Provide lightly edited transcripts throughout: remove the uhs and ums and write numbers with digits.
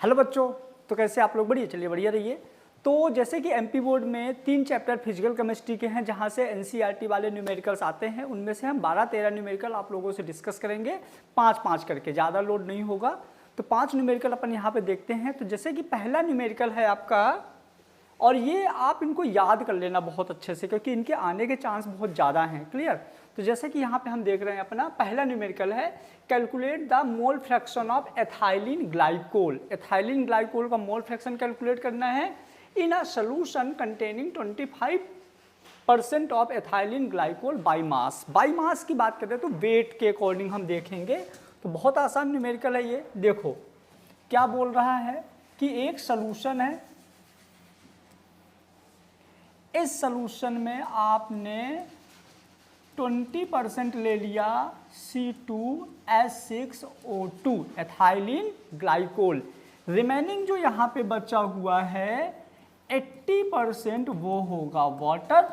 Hello बच्चों, तो कैसे आप लोग? बढ़िया, चलिए बढ़िया रहिए। तो जैसे कि एमपी बोर्ड में 3 चैप्टर फिजिकल केमिस्ट्री के हैं जहां से एनसीईआरटी वाले न्यूमेरिकल्स आते हैं, उनमें से हम 12-13 न्यूमेरिकल आप लोगों से डिस्कस करेंगे 5-5 करके, ज़्यादा लोड नहीं होगा। तो 5 न्यूमेरिकल अपन यहाँ पे देखते हैं। तो जैसे कि पहला न्यूमेरिकल है आपका, और ये आप इनको याद कर लेना बहुत अच्छे से क्योंकि इनके आने के चांस बहुत ज़्यादा हैं। क्लियर? तो जैसे कि यहाँ पे हम देख रहे हैं अपना पहला न्यूमेरिकल है, calculate the mole fraction of ethylene glycol. Ethylene glycol का मोल फ्रैक्शन कैलकुलेट करना है in a solution containing 25% of ethylene glycol by mass. By mass की बात करें तो वेट के अकॉर्डिंग हम देखेंगे। तो बहुत आसान न्यूमेरिकल है ये। देखो क्या बोल रहा है कि एक सोल्यूशन है, इस सोल्यूशन में आपने 20% ले लिया C2H6O2 एथाइलिन ग्लाइकोल। रिमेनिंग जो यहाँ पे बचा हुआ है 80% वो होगा वाटर।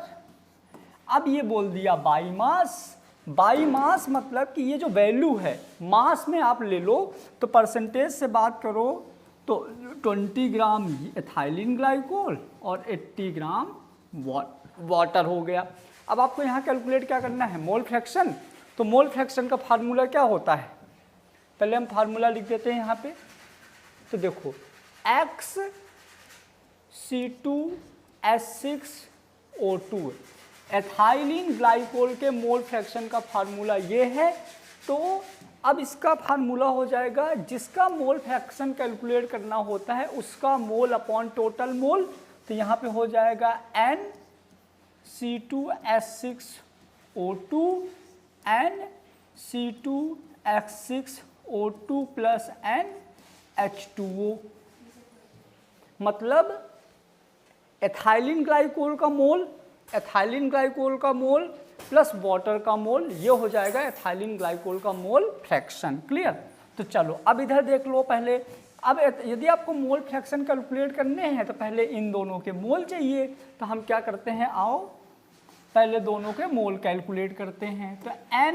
अब ये बोल दिया बाई मास। बाई मास मतलब कि ये जो वैल्यू है मास में आप ले लो, तो परसेंटेज से बात करो तो 20 ग्राम एथाइलिन ग्लाइकोल और 80 ग्राम वाटर हो गया। अब आपको यहाँ कैलकुलेट क्या करना है? Mole fraction. तो मोल फ्रैक्शन का फार्मूला क्या होता है? पहले हम फार्मूला लिख देते हैं यहाँ पे। तो देखो X C2H6O2 एथाइलिन ग्लाइकोल के मोल फ्रैक्शन का फार्मूला ये है। तो अब इसका फार्मूला हो जाएगा, जिसका मोल फ्रैक्शन कैलकुलेट करना होता है उसका मोल अपॉन टोटल मोल। तो यहाँ पे हो जाएगा N C2H6O2 N C2H6O2 plus N H2O। मतलब एथाइलिन ग्लाइकोल का मोल प्लस वाटर का मोल, ये हो जाएगा एथाइलिन ग्लाइकोल का मोल फ्रैक्शन। क्लियर? तो चलो अब इधर देख लो पहले। अब यदि आपको मोल फ्रैक्शन कैलकुलेट करने हैं तो पहले इन दोनों के मोल चाहिए। तो हम क्या करते हैं, आओ पहले दोनों के मोल कैलकुलेट करते हैं। तो N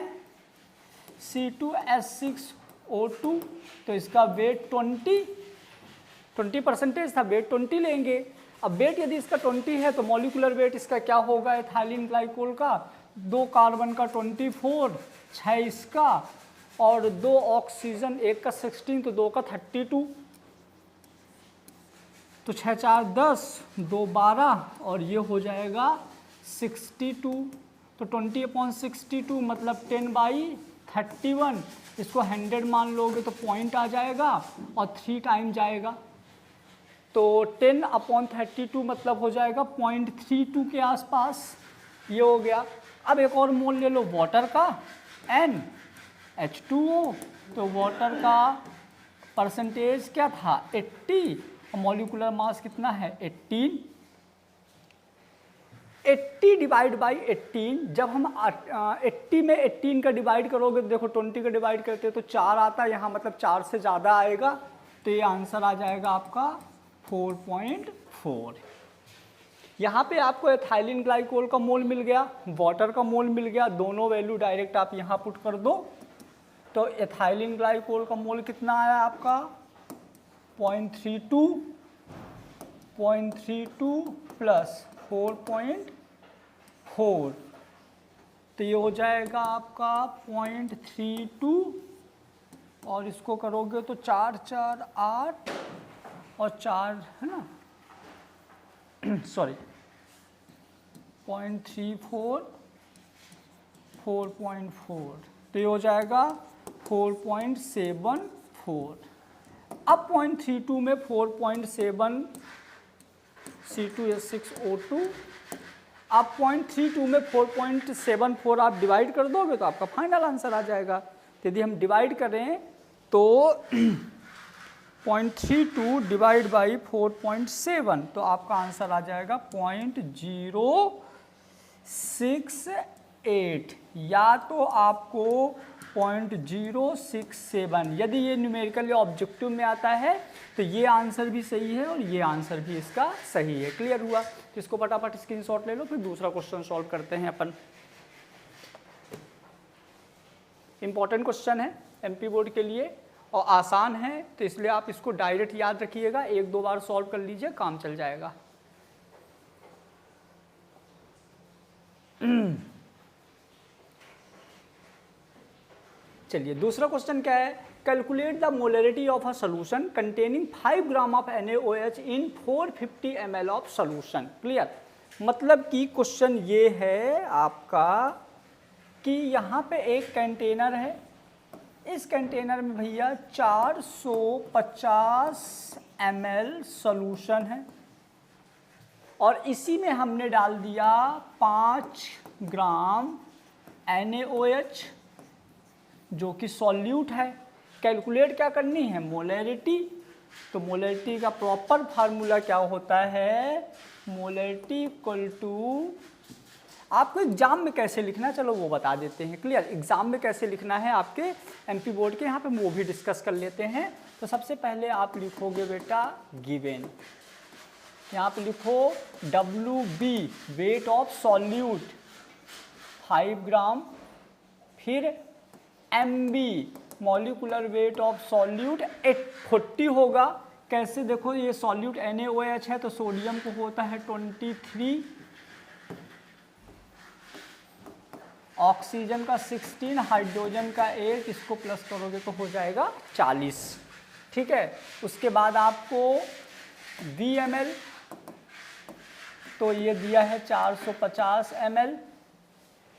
C2H6O2, तो इसका वेट 20% था, वेट 20 लेंगे। अब वेट यदि इसका 20 है तो मॉलिक्यूलर वेट इसका क्या होगा एथाइलिन ग्लाइकोल का? 2 कार्बन का 24, 6 इसका, और 2 ऑक्सीजन, 1 का 16, तो 2 का 32, तो 6 4 10, 2 12, और ये हो जाएगा 62। तो 20/62 मतलब 10/31। इसको 100 मान लोगे तो पॉइंट आ जाएगा और 3 टाइम जाएगा। तो 10/32 मतलब हो जाएगा 0.32 के आसपास। ये हो गया। अब एक और मोल ले लो वाटर का, NH2O। तो वाटर का परसेंटेज क्या था? 80, और मॉलिक्यूलर मास कितना है? 18। 80 डिवाइड बाई 18, जब हम 80 में 18 का डिवाइड करोगे तो देखो 20 का डिवाइड करते हैं तो 4 आता है यहाँ, मतलब 4 से ज़्यादा आएगा। तो ये आंसर आ जाएगा आपका 4.4। यहाँ पे आपको एथाइलिन ग्लाइकोल का मोल मिल गया, वाटर का मोल मिल गया, दोनों वैल्यू डायरेक्ट आप यहाँ पुट कर दो। तो एथाइलिन ग्लाइकोल का मोल कितना आया आपका? 0.32 प्लस 4.4, तो ये हो जाएगा आपका 0.32, और इसको करोगे तो 4 4 8 और 4 है ना, सॉरी 0.34 4.4, तो ये हो जाएगा 4.74। अब 0.32 में 4.7 C2H6O2, अब 0.32 में 4.74 आप डिवाइड कर दोगे तो आपका फाइनल आंसर आ जाएगा। तो यदि हम डिवाइड करें तो 0.32 डिवाइड बाई 4.7, तो आपका आंसर आ जाएगा 0.068, या तो आपको 0.067। यदि ये न्यूमेरिकल या ऑब्जेक्टिव में आता है तो ये आंसर भी सही है और ये आंसर भी इसका सही है। क्लियर हुआ? तो इसको फटाफट स्क्रीनशॉट ले लो, फिर दूसरा क्वेश्चन सॉल्व करते हैं अपन। इंपॉर्टेंट क्वेश्चन है एमपी बोर्ड के लिए, और आसान है तो इसलिए आप इसको डायरेक्ट याद रखिएगा, 1-2 बार सॉल्व कर लीजिए, काम चल जाएगा। चलिए दूसरा क्वेश्चन क्या है, calculate the molarity of a solution containing 5 gram of NaOH in 450 ml of solution. Clear, मतलब कि क्वेश्चन ये है आपका कि यहाँ पे एक कंटेनर है, इस कंटेनर में भैया 450 ml सोल्यूशन है और इसी में हमने डाल दिया 5 ग्राम NaOH जो कि सॉल्यूट है। कैलकुलेट क्या करनी है, मोलरिटी। तो मोलरिटी का प्रॉपर फार्मूला क्या होता है, मोलरिटी इक्वल टू, आपको एग्जाम में कैसे लिखना है चलो वो बता देते हैं। क्लियर, एग्जाम में कैसे लिखना है आपके एमपी बोर्ड के, यहाँ पे वो भी डिस्कस कर लेते हैं। तो सबसे पहले आप लिखोगे बेटा गिवन, यहाँ पे लिखो WB वेट ऑफ सॉल्यूट 5 ग्राम, फिर MB molecular weight of solute 840 होगा। कैसे, देखो ये सॉल्यूट NaOH है तो सोडियम को होता है 23, ऑक्सीजन का 16, हाइड्रोजन का 8, इसको प्लस करोगे तो हो जाएगा 40। ठीक है, उसके बाद आपको VmL, तो ये दिया है 450 ml।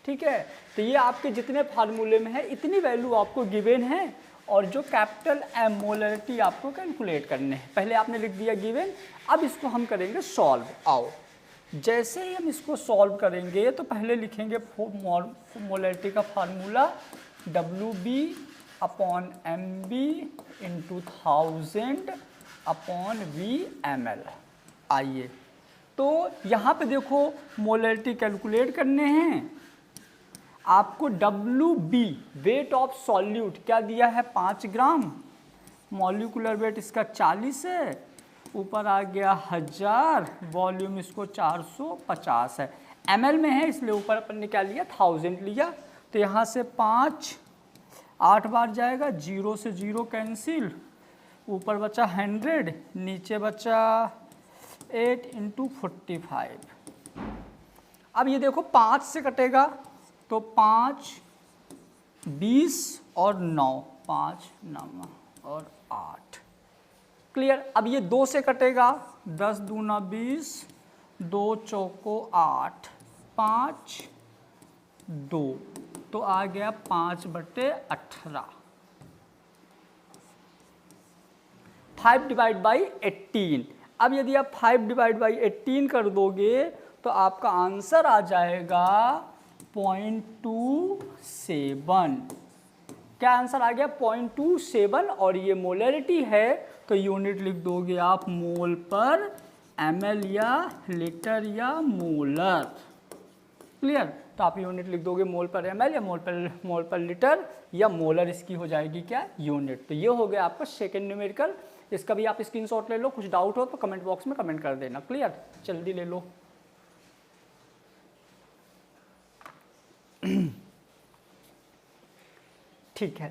ठीक है, तो ये आपके जितने फार्मूले में है इतनी वैल्यू आपको गिवन है और जो कैपिटल M मोलरिटी आपको कैलकुलेट करने हैं। पहले आपने लिख दिया गिवन, अब इसको हम करेंगे सॉल्व। आओ, जैसे ही हम इसको सॉल्व करेंगे तो पहले लिखेंगे मोलरिटी का formula WB upon MB into 1000 upon VmL। आइए, तो यहाँ पे देखो मोलरिटी कैलकुलेट करने हैं आपको। WB वेट ऑफ सॉल्यूट क्या दिया है, 5 ग्राम, मॉलिकुलर वेट इसका 40 है, ऊपर आ गया 1000, वॉल्यूम इसको 450 है, ml में है इसलिए ऊपर अपन ने क्या लिया 1000 लिया। तो यहाँ से 5 8 बार जाएगा, 0 से 0 कैंसिल, ऊपर बचा 100, नीचे बचा 8 इंटू 45। अब ये देखो 5 से कटेगा तो 5 20 और 9, 5 9 और 8। क्लियर, अब ये 2 से कटेगा, 10 दूना 20, 2 चौको 8, 5 2, तो आ गया 5/18। 5 डिवाइड बाई 18। अब यदि आप 5 डिवाइड बाई 18 कर दोगे तो आपका आंसर आ जाएगा 0.27। क्या आंसर आ गया, 0.27, और ये मोलरिटी है तो यूनिट लिख दोगे आप मोल पर ml या लीटर या मोलर। क्लियर, तो आप यूनिट लिख दोगे मोल पर ml या मोल पर लीटर या मोलर, इसकी हो जाएगी क्या, यूनिट। तो ये हो गया आपका सेकेंड न्यूमेरिकल। इसका भी आप स्क्रीनशॉट ले लो, कुछ डाउट हो तो कमेंट बॉक्स में कमेंट कर देना। क्लियर, जल्दी ले लो। ठीक है,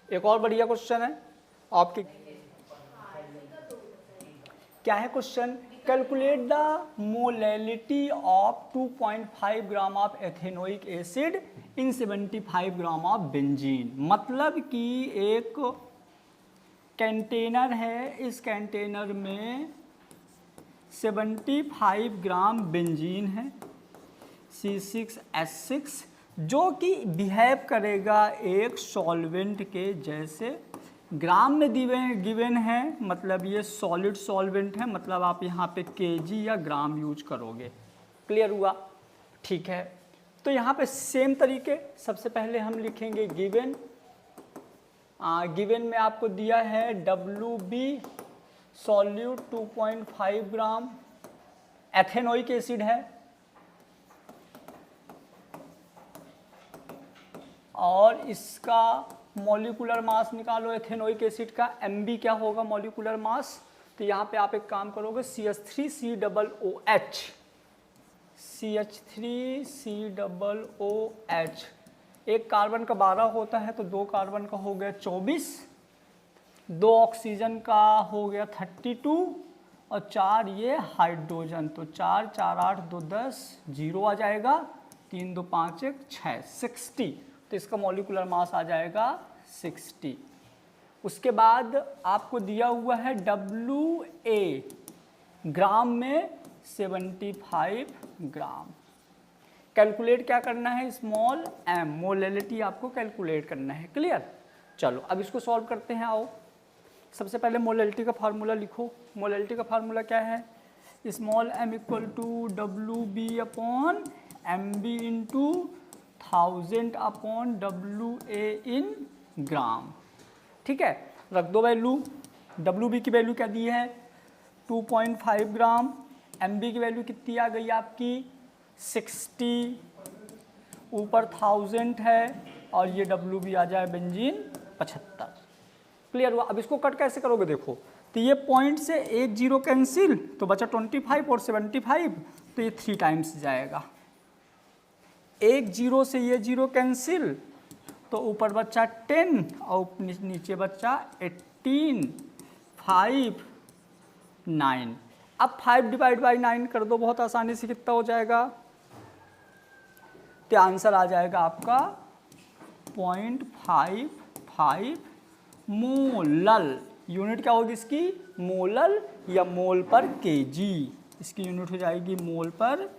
एक और बढ़िया क्वेश्चन है आपके, क्या है question, calculate the molality of 2.5 gram of ethanoic acid in 75 gram of benzene. मतलब कि एक कंटेनर है, इस कंटेनर में 75 ग्राम बेंजीन है C6H6, जो कि बिहेव करेगा एक सॉल्वेंट के जैसे। ग्राम में गिवन है, मतलब ये सॉलिड सॉल्वेंट है, मतलब आप यहाँ पे केजी या ग्राम यूज करोगे। क्लियर हुआ, ठीक है। तो यहाँ पे सेम तरीके, सबसे पहले हम लिखेंगे गिवन। गिवन में आपको दिया है WB सॉल्यूट 2.5 ग्राम, एथेनोइक एसिड है, और इसका मॉलिक्यूलर मास निकालो एथेनोइक एसिड का। MB क्या होगा मॉलिक्यूलर मास, तो यहाँ पे आप एक काम करोगे CH3COOH CH3COOH, एक कार्बन का 12 होता है तो 2 कार्बन का हो गया 24, 2 ऑक्सीजन का हो गया 32 और 4 ये हाइड्रोजन, तो 4 4 8 2 10, 0 आ जाएगा, 3 2 5 1 6, 60, तो इसका मॉलिक्यूलर मास आ जाएगा 60। उसके बाद आपको दिया हुआ है WA, ग्राम में 75 ग्राम। कैलकुलेट क्या करना है, स्मॉल m, मोलैलिटी आपको कैलकुलेट करना है। क्लियर, चलो अब इसको सॉल्व करते हैं। आओ, सबसे पहले मोलैलिटी का फार्मूला लिखो। मोलैलिटी का फार्मूला क्या है, small m equal to WB upon MB into 1000 upon WA in gram. ठीक है, रख दो वैल्यू। WB की वैल्यू क्या दी है 2.5 ग्राम, MB की वैल्यू कितनी आ गई आपकी 60, ऊपर 1000 है और ये WB आ जाए बेंजीन 75। क्लियर हुआ। अब इसको कट कैसे करोगे देखो, तो ये पॉइंट से एक 0 कैंसिल, तो बचा 25 और 75, तो ये 3 टाइम्स जाएगा। एक 0 से ये 0 कैंसिल, तो ऊपर बच्चा 10 और नीचे बच्चा 18, 5 9। अब 5 डिवाइड बाई 9 कर दो बहुत आसानी से, कितना हो जाएगा, तो आंसर आ जाएगा आपका 0.55 मोलल। यूनिट क्या होगी इसकी, मोलल या मोल पर केजी, इसकी यूनिट हो जाएगी मोल पर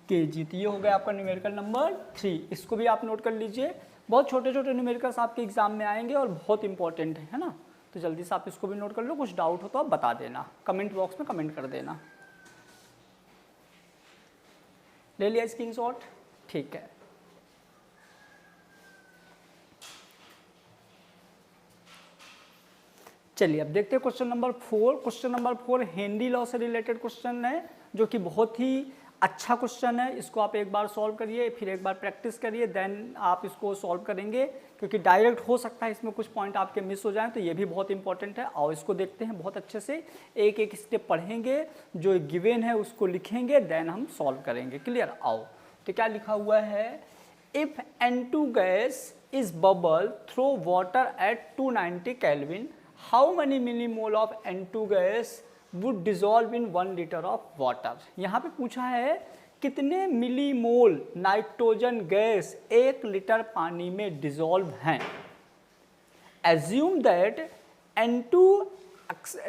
केजी। तो ये हो गया आपका न्यूमेरिकल नंबर 3। इसको भी आप नोट कर लीजिए, बहुत छोटे छोटे न्यूमेरिकल्स आपके एग्जाम में आएंगे और बहुत इंपॉर्टेंट है ना, तो जल्दी से आप इसको भी नोट कर लो। कुछ डाउट हो तो आप बता देना, कमेंट बॉक्स में कमेंट कर देना। ले लिया स्क्रीनशॉट, ठीक है। चलिए अब देखते हैं question number 4। Question number 4 Henry law से रिलेटेड क्वेश्चन है, जो कि बहुत ही अच्छा क्वेश्चन है। इसको आप एक बार सॉल्व करिए, फिर एक बार प्रैक्टिस करिए, देन आप इसको सॉल्व करेंगे, क्योंकि डायरेक्ट हो सकता है इसमें कुछ पॉइंट आपके मिस हो जाएं, तो ये भी बहुत इंपॉर्टेंट है। आओ इसको देखते हैं बहुत अच्छे से, एक एक स्टेप पढ़ेंगे, जो गिवन है उसको लिखेंगे, देन हम सॉल्व करेंगे। क्लियर, आओ। तो क्या लिखा हुआ है, if N2 gas is bubble through water at 290 kelvin, how many millimole of N2 gas would dissolve in 1 liter of water। यहाँ पे पूछा है कितने मिलीमोल नाइट्रोजन गैस 1 लीटर पानी में डिसॉल्व हैं। Assume that N2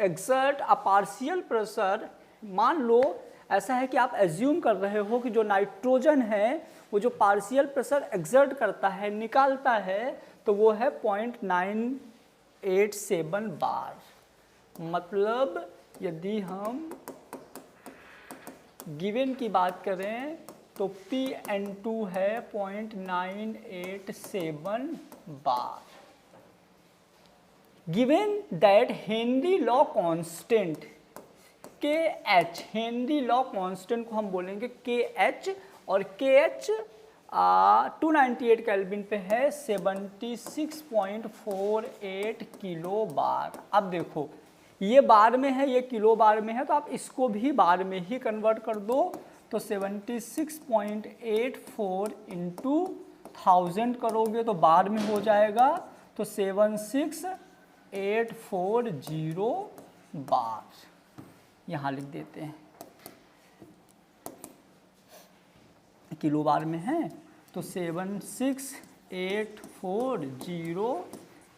exert a partial pressure, मान लो ऐसा है कि आप एज्यूम कर रहे हो कि जो नाइट्रोजन है वो जो पार्शियल प्रेशर एक्सर्ट करता है, निकालता है, तो वो है 0.987 बार। मतलब यदि हम गिवन की बात करें तो PN2 है 0.987 bar. Given that Henry law constant KH, Henry law constant को हम बोलेंगे KH, और KH 298 केल्विन पे है 76.48 किलो बार। अब देखो ये बार में है, ये किलो बार में है, तो आप इसको भी बार में ही कन्वर्ट कर दो, तो 76.84 इंटू 1000 करोगे तो बार में हो जाएगा, तो 76840 बार यहाँ लिख देते हैं। किलो बार में है तो 76840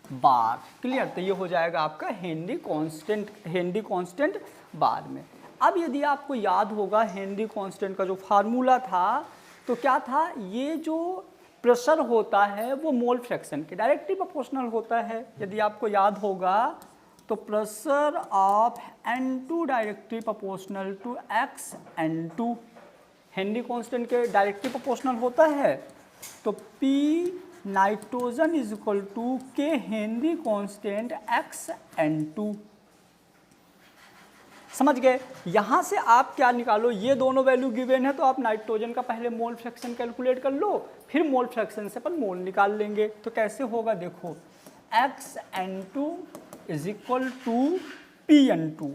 बार। क्लियर, तो ये हो जाएगा आपका हेनरी कांस्टेंट बार में। अब यदि आपको याद होगा हेनरी कांस्टेंट का जो फार्मूला था, तो क्या था, ये जो प्रेशर होता है वो मोल फ्रैक्शन के डायरेक्टली प्रोपोर्शनल होता है। यदि आपको याद होगा तो pressure of N2 directly proportional to XN2, Henry constant के डायरेक्टली प्रोपोर्शनल होता है, तो P nitrogen is equal to K Henry constant XN2। समझ गए। यहाँ से आप क्या निकालो, ये दोनों वैल्यू गिवन है, तो आप नाइट्रोजन का पहले मोल फ्रैक्शन कैलकुलेट कर लो, फिर मोल फ्रैक्शन से अपन मोल निकाल लेंगे। तो कैसे होगा देखो, XN2 is equal to PN2,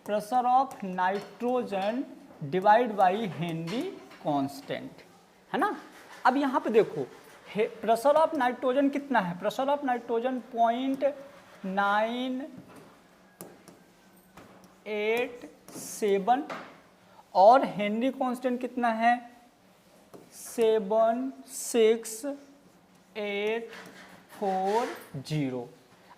pressure of nitrogen divide by Henry constant, है ना। अब यहाँ पे देखो प्रेशर ऑफ नाइट्रोजन कितना है, प्रेशर ऑफ नाइट्रोजन 0.987 और हेनरी कांस्टेंट कितना है 76840।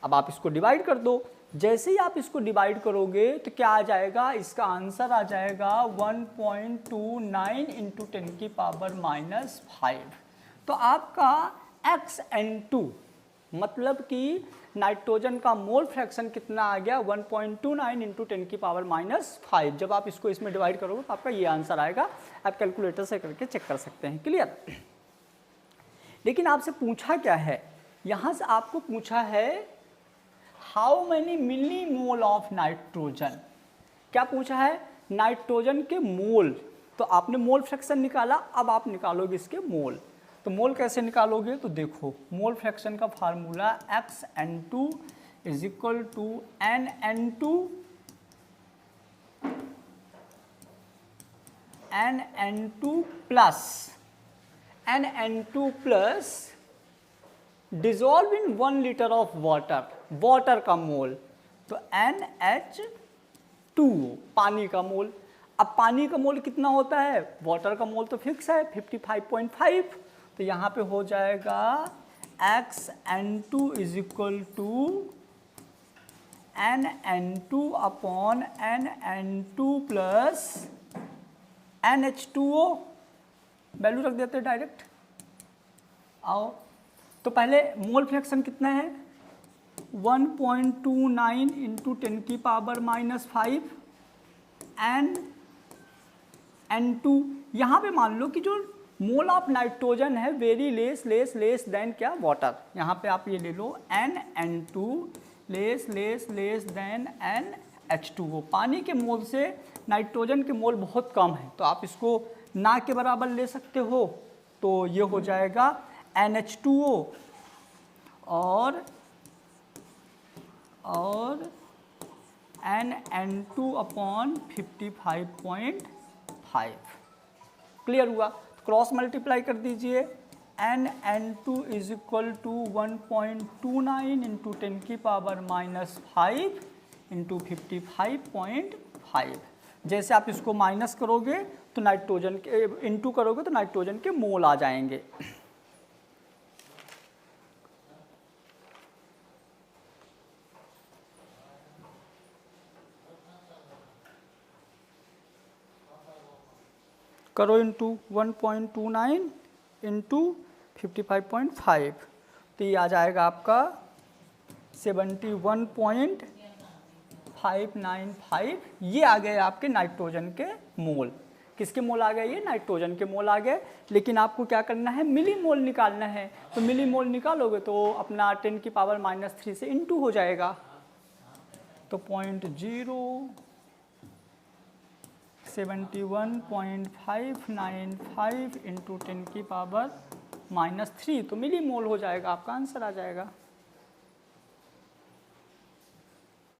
अब आप इसको डिवाइड कर दो, जैसे ही आप इसको डिवाइड करोगे तो क्या आ जाएगा, इसका आंसर आ जाएगा 1.29 इंटू 10 की पावर -5। तो आपका XN2 मतलब कि नाइट्रोजन का मोल फ्रैक्शन कितना आ गया 1.29 इंटू 10 की पावर -5। जब आप इसको इसमें डिवाइड करोगे तो आपका ये आंसर आएगा, आप कैलकुलेटर से करके चेक कर सकते हैं। क्लियर। लेकिन आपसे पूछा क्या है, यहाँ से आपको पूछा है how many millimole of nitrogen. क्या पूछा है, नाइट्रोजन के मोल। तो आपने मोल फ्रैक्शन निकाला, अब आप निकालोगे इसके मोल। तो मोल कैसे निकालोगे, तो देखो मोल फ्रैक्शन का formula XN2 is equal to NN2 plus dissolve in 1 litre of water का मोल, तो NH2 पानी का मोल। अब पानी का मोल कितना होता है, वाटर का मोल तो फिक्स है 55.5, तो यहाँ पे हो जाएगा XN2 is equal to NN2 upon NN2 plus NH2O, value रख देते हैं डायरेक्ट। आओ तो पहले मोल फ्रैक्शन कितना है 1.29 इंटू 10 की पावर -5 N2। यहाँ पे मान लो कि जो मोल ऑफ नाइट्रोजन है वेरी लेस देन क्या वाटर, यहाँ पे आप ये ले लो NN2 लेस देन NH2O। पानी के मोल से नाइट्रोजन के मोल बहुत कम है, तो आप इसको ना के बराबर ले सकते हो, तो ये हो जाएगा NH2O और NN2 अपॉन 55.5। क्लियर हुआ, क्रॉस मल्टीप्लाई कर दीजिए, NN2 is equal to 1.29 into 10 की पावर -5 इंटू 55.5। जैसे आप इसको माइनस करोगे तो नाइट्रोजन के इंटू करोगे तो नाइट्रोजन के मोल आ जाएंगे। करो इंटू 1.29 इंटू 55.5, तो ये आ जाएगा आपका 71.595। ये आ गए आपके नाइट्रोजन के मोल। किसके मोल आ गए, ये नाइट्रोजन के मोल आ गए। लेकिन आपको क्या करना है, मिली मोल निकालना है। तो मिली मोल निकालोगे तो अपना 10 की पावर -3 से इंटू हो जाएगा, तो 0.71.595 इंटू 10 की पावर -3, तो मिली मोल हो जाएगा, आपका आंसर आ जाएगा।